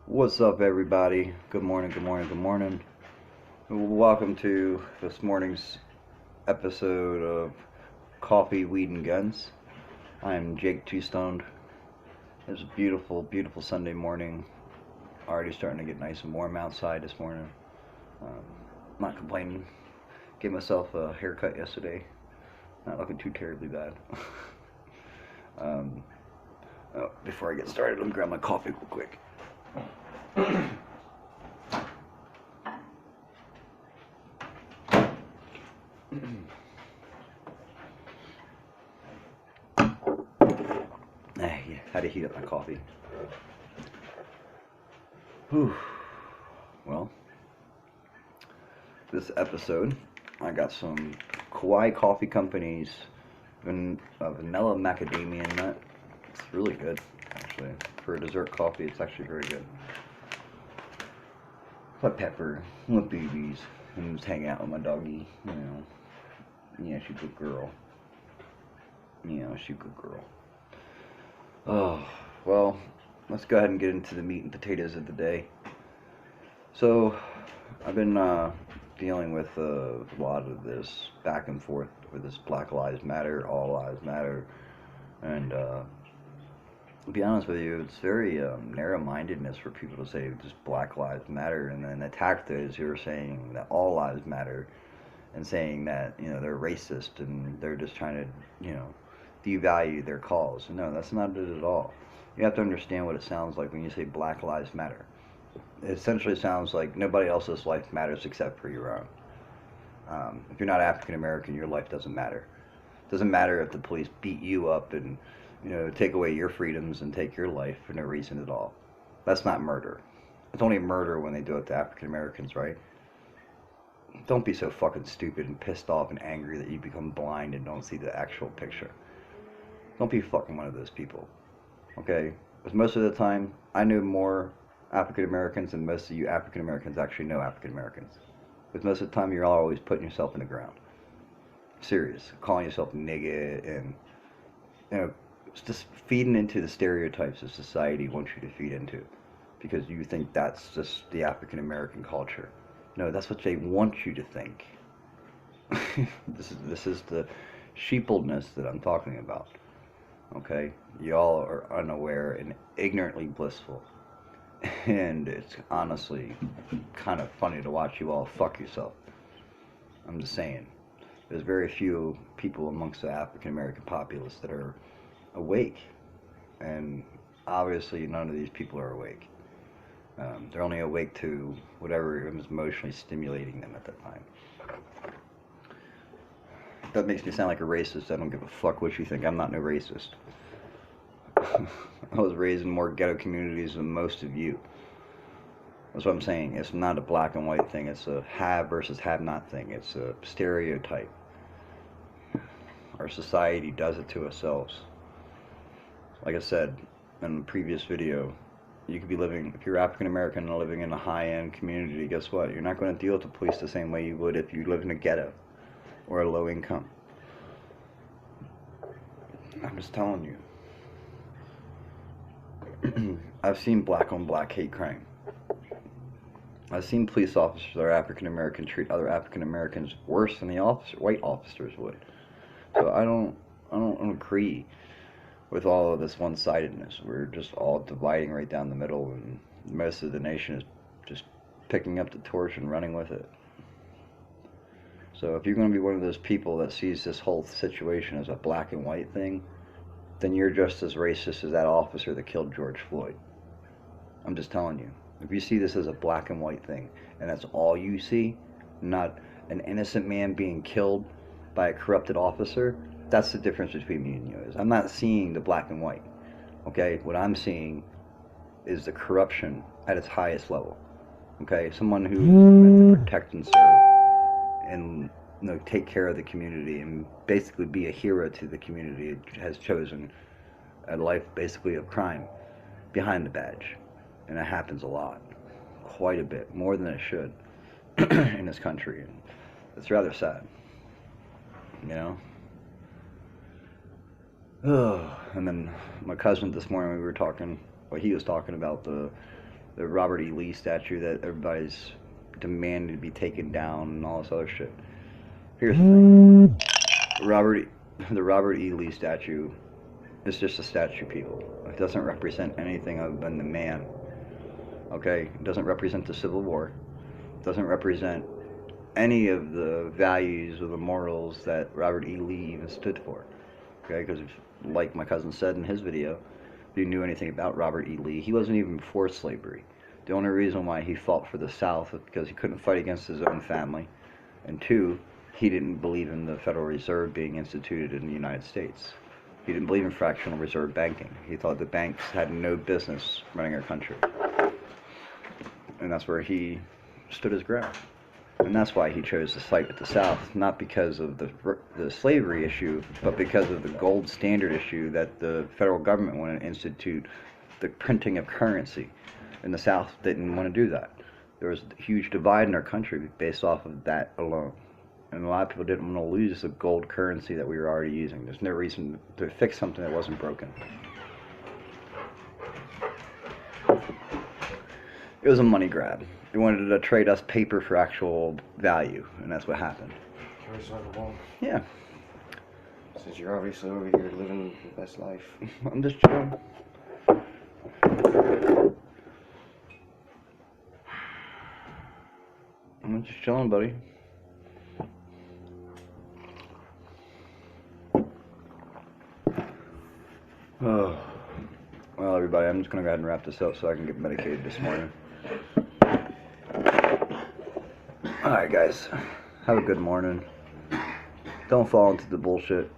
What's up, everybody? Good morning, good morning, good morning. Welcome to this morning's episode of Coffee, Weed, and Guns. I'm Jake Two Stoned. It's a beautiful, beautiful Sunday morning. Already starting to get nice and warm outside this morning. Um, not complaining. Gave myself a haircut yesterday. Not looking too terribly bad. um, Before I get started, let me grab my coffee real quick. Yeah, had to heat up my coffee. Whew. Well, this episode, I got some Kauai Coffee Company's vanilla macadamia nut. It's really good, actually. For a dessert coffee, it's actually very good. With pepper, with BBs, and just hang out with my doggy, you know. Yeah, she's a good girl. Yeah, she's a good girl. Oh, well, let's go ahead and get into the meat and potatoes of the day. So, I've been dealing with a lot of this back and forth with this Black Lives Matter, All Lives Matter, and to be honest with you, it's very narrow-mindedness for people to say just Black Lives Matter and then attack those who are saying that all lives matter and saying that they're racist and they're just trying to devalue their cause. No, that's not it at all. You have to understand what it sounds like when you say Black Lives Matter. It essentially sounds like nobody else's life matters except for your own. If you're not African American, your life doesn't matter. It doesn't matter if the police beat you up and take away your freedoms and take your life for no reason at all. That's not murder. It's only murder when they do it to African Americans, right? Don't be so fucking stupid and pissed off and angry that you become blind and don't see the actual picture. Don't be fucking one of those people, okay? Because most of the time, I know more African Americans than most of you African Americans actually know African Americans. Because most of the time, you're always putting yourself in the ground. Serious. Calling yourself nigga and, you know, just feeding into the stereotypes of society wants you to feed into. Because you think that's just the African American culture. No, that's what they want you to think. This is the sheepleness that I'm talking about. Okay, y'all are unaware and ignorantly blissful, and it's honestly kind of funny to watch you all fuck yourself. I'm just saying, there's very few people amongst the African American populace that are awake, and obviously none of these people are awake. They're only awake to whatever is emotionally stimulating them at that time. That makes me sound like a racist. I don't give a fuck what you think. I'm not no racist. I was raised in more ghetto communities than most of you. That's what I'm saying. It's not a black and white thing. It's a have versus have not thing. It's a stereotype. Our society does it to ourselves. Like I said in the previous video, you could be living, if you're African American and living in a high-end community, guess what? You're not going to deal with the police the same way you would if you live in a ghetto or a low income. I'm just telling you. I've seen black on black hate crime. I've seen police officers that are African American treat other African Americans worse than the white officers would. So I don't agree with all of this one-sidedness. We're just all dividing right down the middle, and most of the nation is just picking up the torch and running with it. So if you're going to be one of those people that sees this whole situation as a black and white thing, then you're just as racist as that officer that killed George Floyd. I'm just telling you. If you see this as a black and white thing, and that's all you see, not an innocent man being killed by a corrupted officer, that's the difference between me and you. I'm not seeing the black and white. Okay? What I'm seeing is the corruption at its highest level. Okay? Someone who is meant to protect and serve and take care of the community and basically be a hero to the community has chosen a life basically of crime behind the badge. And it happens a lot. Quite a bit. More than it should in this country. And it's rather sad. And then my cousin this morning, we were talking, well, he was talking about the the Robert E. Lee statue that everybody's demanding to be taken down and all this other shit. Here's the thing. The Robert E. Lee statue is just a statue, people. It doesn't represent anything other than the man. Okay? It doesn't represent the Civil War. It doesn't represent any of the values or the morals that Robert E. Lee even stood for. Okay? Because, like my cousin said in his video, if you knew anything about Robert E. Lee, he wasn't even for slavery. The only reason why he fought for the South was because he couldn't fight against his own family. And two, he didn't believe in the Federal Reserve being instituted in the United States. He didn't believe in fractional reserve banking. He thought the banks had no business running our country. And that's where he stood his ground. And that's why he chose to fight with the South, not because of the slavery issue, but because of the gold standard issue that the federal government wanted to institute the printing of currency. And the South didn't want to do that. There was a huge divide in our country based off of that alone. And a lot of people didn't want to lose the gold currency that we were already using. There's no reason to fix something that wasn't broken. It was a money grab. They wanted to trade us paper for actual value, and that's what happened. Yeah. Since you're obviously over here living the best life. I'm just chilling. I'm just chilling, buddy. Oh. Well, everybody, I'm just going to go ahead and wrap this up so I can get medicated this morning. Alright, guys. Have a good morning. Don't fall into the bullshit.